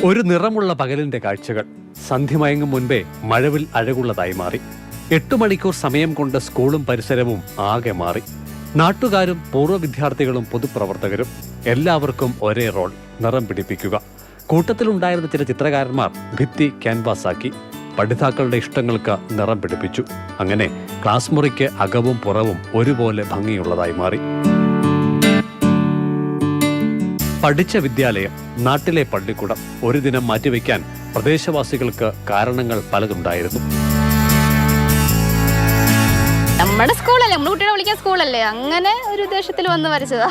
ഒരു നിറമുള്ള പകലിന്റെ കാഴ്ചകൾ സന്ധ്യമയങ്ങും മുൻപേ മഴവിൽ അഴകുള്ളതായി മാറി. 8 മണിക്കൂർ സമയം കൊണ്ട് സ്കൂളും പരിസരവും ആകെ മാറി. നാട്ടുകാരും പൂർവ്വ വിദ്യാർത്ഥികളും പൊതുപ്രവർത്തകരും എല്ലാവർക്കും ഒരേ റോൾ, നിറം പിടിപ്പിക്കുക. കൂട്ടത്തിലുണ്ടായിരുന്ന ചില ചിത്രകാരന്മാർ ഭിത്തി ക്യാൻവാസാക്കി പഠിതാക്കളുടെ ഇഷ്ടങ്ങൾക്ക് നിറം പിടിപ്പിച്ചു. അങ്ങനെ ക്ലാസ് മുറിക്ക് അകവും പുറവും ഒരുപോലെ ഭംഗിയുള്ളതായി മാറി. പഠിച്ച വിദ്യാലയം, നാട്ടിലെ പള്ളിക്കൂടം, ഒരു ദിനം മാറ്റിവെക്കാൻ പ്രദേശവാസികൾക്ക് കാരണങ്ങൾ പലതുണ്ടായിരുന്നു. നമ്മുടെ സ്കൂളല്ലേ, നമ്മുടെ കുട്ടികളെ വിളിക്കാൻ സ്കൂളല്ലേ, അങ്ങനെ ഒരു ഉദ്ദേശത്തിൽ വന്ന് വരച്ചതാ.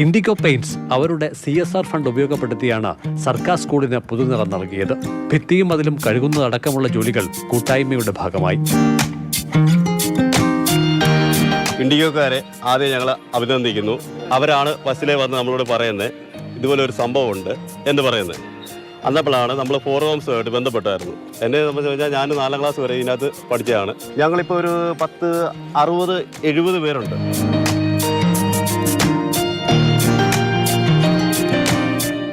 ഇൻഡിഗോ പെയിന്റ്സ് അവരുടെ CSR ഫണ്ട് ഉപയോഗപ്പെടുത്തിയാണ് സർക്കാർ സ്കൂളിന് പുതുനിറം നൽകിയത്. ഭിത്തിയും അതിലും കഴുകുന്നതടക്കമുള്ള ജോലികൾ കൂട്ടായ്മയുടെ ഭാഗമായി. ഇൻഡിഗോക്കാരെ ആദ്യം ഞങ്ങൾ അഭിനന്ദിക്കുന്നു. അവരാണ് ബസ്സിലെ വന്ന് നമ്മളോട് പറയുന്നത് ഇതുപോലെ ഒരു സംഭവമുണ്ട് എന്ന് പറയുന്നത്. അന്നപ്പോഴാണ് നമ്മൾ ഫോർ ഹോംസുമായിട്ട് ബന്ധപ്പെട്ടായിരുന്നു. എന്നെ സംബന്ധിച്ച് വെച്ചാൽ ഞാൻ 4ാം ക്ലാസ് വരെ ഇതിനകത്ത് പഠിച്ചതാണ്. ഞങ്ങളിപ്പോൾ ഒരു 60-70 പേരുണ്ട്.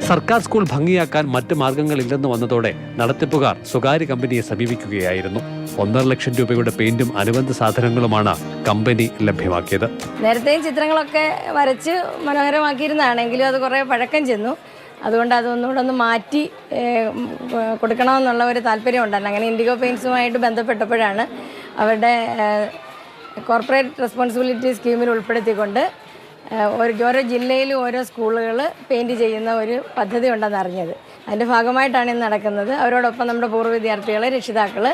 സർക്കാർ സ്കൂൾ ഭംഗിയാക്കാൻ മറ്റ് മാർഗങ്ങളില്ലെന്ന് വന്നതോടെ നടത്തിപ്പുകാർ സ്വകാര്യ കമ്പനിയെ സമീപിക്കുകയായിരുന്നു. 1.5 ലക്ഷം രൂപയുടെ പെയിന്റും അനുബന്ധ സാധനങ്ങളുമാണ് കമ്പനി ലഭ്യമാക്കിയത്. നേരത്തെയും ചിത്രങ്ങളൊക്കെ വരച്ച് മനോഹരമാക്കിയിരുന്നാണെങ്കിലും അത് കുറേ പഴക്കം ചെന്നു. അതുകൊണ്ട് അതൊന്നുകൂടെ ഒന്ന് മാറ്റി കൊടുക്കണമെന്നുള്ള ഒരു താല്പര്യം ഉണ്ടായിരുന്നു. അങ്ങനെ ഇൻഡിഗോ പെയിൻറ്റ്സുമായിട്ട് ബന്ധപ്പെട്ടപ്പോഴാണ് അവരുടെ കോർപ്പറേറ്റ് റെസ്പോൺസിബിലിറ്റി സ്കീമിൽ ഉൾപ്പെടുത്തിക്കൊണ്ട് ഓരോ ജില്ലയിലും ഓരോ സ്കൂളുകൾ പെയിൻറ്റ് ചെയ്യുന്ന ഒരു പദ്ധതി ഉണ്ടെന്ന് അറിഞ്ഞത്. അതിൻ്റെ ഭാഗമായിട്ടാണ് ഇന്ന് നടക്കുന്നത്. അവരോടൊപ്പം നമ്മുടെ പൂർവ്വ വിദ്യാർത്ഥികൾ, രക്ഷിതാക്കൾ,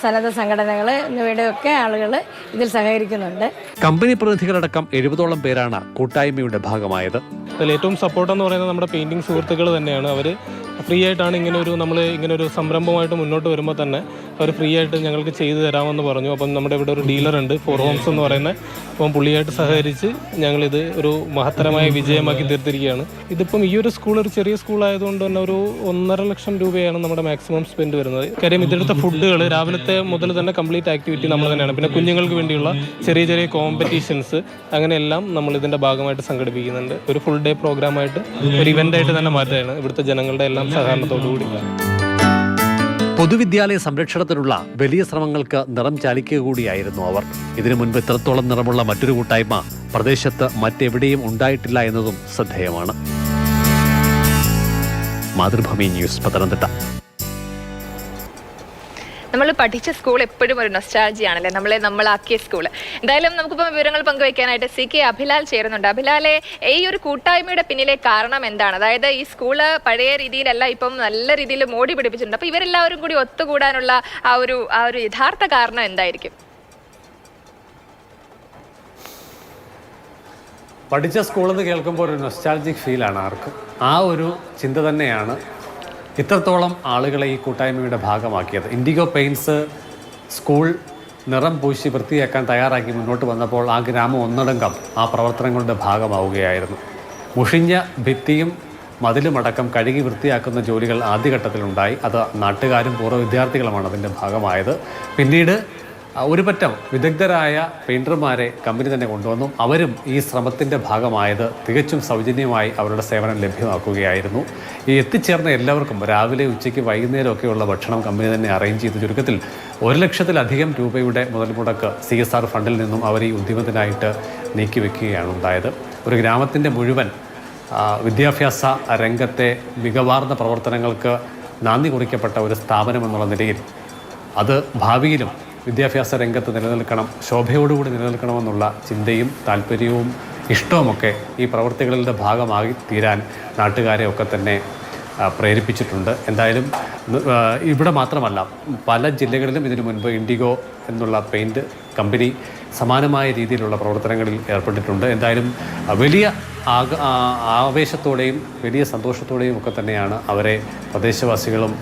സന്നദ്ധ സംഘടനകൾ എന്നിവയുടെയൊക്കെ ആളുകൾ ഇതിൽ സഹകരിക്കുന്നുണ്ട്. കമ്പനി പ്രതിനിധികളടക്കം 70ഓളം പേരാണ് കൂട്ടായ്മയുടെ ഭാഗമായത്. അതിൽ ഏറ്റവും സപ്പോർട്ട് എന്ന് പറയുന്നത് നമ്മുടെ പെയിൻറ്റിങ് സുഹൃത്തുക്കൾ തന്നെയാണ്. അവർ ഫ്രീ ആയിട്ടാണ് ഇങ്ങനൊരു സംരംഭമായിട്ട് മുന്നോട്ട് വരുമ്പോൾ തന്നെ അവർ ഫ്രീ ആയിട്ട് ഞങ്ങൾക്ക് ചെയ്തു തരാമെന്ന് പറഞ്ഞു. അപ്പം നമ്മുടെ ഇവിടെ ഒരു ഡീലറുണ്ട്, ഫോർ ഹോംസ് എന്ന് പറയുന്നത്. അപ്പം പുള്ളിയായിട്ട് സഹകരിച്ച് ഞങ്ങളിത് ഒരു മഹത്തരമായ വിജയമാക്കി തീർത്തിരിക്കുകയാണ്. ഇതിപ്പം ഈ ഒരു സ്കൂൾ ഒരു ചെറിയ സ്കൂളായതുകൊണ്ട് തന്നെ ഒരു 1.5 ലക്ഷം രൂപയാണ് നമ്മുടെ മാക്സിമം സ്പെൻഡ് വരുന്നത്. കാര്യം ഇതിലത്തെ ഫുഡുകൾ രാവിലത്തെ മുതൽ തന്നെ കംപ്ലീറ്റ് ആക്ടിവിറ്റി നമ്മൾ തന്നെയാണ്. പിന്നെ കുഞ്ഞുങ്ങൾക്ക് വേണ്ടിയുള്ള ചെറിയ ചെറിയ കോമ്പറ്റീഷൻസ് അങ്ങനെയെല്ലാം നമ്മൾ ഇതിൻ്റെ ഭാഗമായിട്ട് സംഘടിപ്പിക്കുന്നുണ്ട്. ഒരു ഫുൾ ഡേ പ്രോഗ്രാമായിട്ട് ഒരു ഇവൻ്റായിട്ട് തന്നെ മാറ്റുകയാണ് ഇവിടുത്തെ ജനങ്ങളുടെ എല്ലാം സഹകരണത്തോടുകൂടി. പൊതുവിദ്യാലയ സംരക്ഷണത്തിനുള്ള വലിയ ശ്രമങ്ങൾക്ക് നിറം ചാലിക്കുക കൂടിയായിരുന്നു അവർ. ഇതിനു മുൻപ് ഇത്രത്തോളം നിറമുള്ള മറ്റൊരു കൂട്ടായ്മ പ്രദേശത്ത് മറ്റെവിടെയും ഉണ്ടായിട്ടില്ല എന്നതും ശ്രദ്ധേയമാണ്. മാതൃഭൂമി ന്യൂസ്, പത്തനംതിട്ട. നമ്മൾ പഠിച്ച സ്കൂൾ എപ്പോഴും ഒരു നൊസ്റ്റാൾജി ആണല്ലേ, നമ്മളാക്കിയ സ്കൂൾ. എന്തായാലും നമുക്കിപ്പോൾ വിവരങ്ങൾ പങ്കുവയ്ക്കാനായിട്ട് CK അഭിലാൽ ചേരുന്നുണ്ട്. അഭിലാലെ, ഈ ഒരു കൂട്ടായ്മയുടെ പിന്നിലെ കാരണം എന്താണ്? അതായത് ഈ സ്കൂള് പഴയ രീതിയിലല്ല, ഇപ്പം നല്ല രീതിയിൽ മോടി പിടിപ്പിച്ചിട്ടുണ്ട്. അപ്പോൾ ഇവരെല്ലാവരും കൂടി ഒത്തുകൂടാനുള്ള ആ ഒരു യഥാർത്ഥ കാരണം എന്തായിരിക്കും? പഠിച്ച സ്കൂളെന്ന് കേൾക്കുമ്പോൾ ഒരു നൊസ്റ്റാൾജിക് ഫീലാണ് ആർക്കും. ആ ഒരു ചിന്ത തന്നെയാണ് ഇത്രത്തോളം ആളുകളെ ഈ കൂട്ടായ്മയുടെ ഭാഗമാക്കിയത്. ഇൻഡിഗോ പെയിൻറ്റ്സ് സ്കൂൾ നിറം പൂശി വൃത്തിയാക്കാൻ തയ്യാറാക്കി മുന്നോട്ട് വന്നപ്പോൾ ആ ഗ്രാമം ഒന്നടങ്കം ആ പ്രവർത്തനങ്ങളുടെ ഭാഗമാവുകയായിരുന്നു. മുഷിഞ്ഞ ഭിത്തിയും മതിലുമടക്കം കഴുകി വൃത്തിയാക്കുന്ന ജോലികൾ ആദ്യഘട്ടത്തിലുണ്ടായി. അത് നാട്ടുകാരും പൂർവ്വ വിദ്യാർത്ഥികളുമാണ് അതിൻ്റെ ഭാഗമായത്. പിന്നീട് ഒരു പറ്റം വിദഗ്ധരായ പെയിൻറ്റർമാരെ കമ്പനി തന്നെ കൊണ്ടുവന്നു. അവരും ഈ ശ്രമത്തിൻ്റെ ഭാഗമായത് തികച്ചും സൗജന്യമായി അവരുടെ സേവനം ലഭ്യമാക്കുകയായിരുന്നു. ഈ എത്തിച്ചേർന്ന എല്ലാവർക്കും രാവിലെ, ഉച്ചയ്ക്ക്, വൈകുന്നേരമൊക്കെയുള്ള ഭക്ഷണം കമ്പനി തന്നെ അറേഞ്ച് ചെയ്ത് ചുരുക്കത്തിൽ 1 ലക്ഷത്തിലധികം രൂപയുടെ മുതൽ മുടക്ക് CSR ഫണ്ടിൽ നിന്നും അവർ ഈ ഉദ്യമത്തിനായിട്ട് നീക്കിവെക്കുകയാണ് ഉണ്ടായത്. ഒരു ഗ്രാമത്തിൻ്റെ മുഴുവൻ വിദ്യാഭ്യാസ രംഗത്തെ മികവാർന്ന പ്രവർത്തനങ്ങൾക്ക് നാന്ദി കുറിക്കപ്പെട്ട ഒരു സ്ഥാപനം എന്നുള്ള നിലയിൽ അത് ഭാവിയിലും വിദ്യാഭ്യാസ രംഗത്ത് നിലനിൽക്കണം, ശോഭയോടുകൂടി നിലനിൽക്കണമെന്നുള്ള ചിന്തയും താല്പര്യവും ഇഷ്ടവുമൊക്കെ ഈ പ്രവൃത്തികളുടെ ഭാഗമായി തീരാൻ നാട്ടുകാരെ ഒക്കെ തന്നെ പ്രേരിപ്പിച്ചിട്ടുണ്ട്. എന്തായാലും ഇവിടെ മാത്രമല്ല, പല ജില്ലകളിലും ഇതിനു മുൻപ് ഇൻഡിഗോ എന്നുള്ള പെയിൻറ്റ് കമ്പനി സമാനമായ രീതിയിലുള്ള പ്രവർത്തനങ്ങളിൽ ഏർപ്പെട്ടിട്ടുണ്ട്. എന്തായാലും വലിയ ആവേശത്തോടെയും വലിയ സന്തോഷത്തോടെയും ഒക്കെ തന്നെയാണ് അവരെ പ്രദേശവാസികളും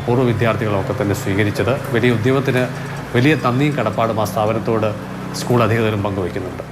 പൂർവ്വ വിദ്യാർത്ഥികളൊക്കെ തന്നെ സ്വീകരിച്ചത്. വലിയ ഉദ്യമത്തിന് വലിയ നന്ദിയും കടപ്പാടും ആ സ്ഥാപനത്തോട് സ്കൂൾ അധികൃതരും പങ്കുവയ്ക്കുന്നുണ്ട്.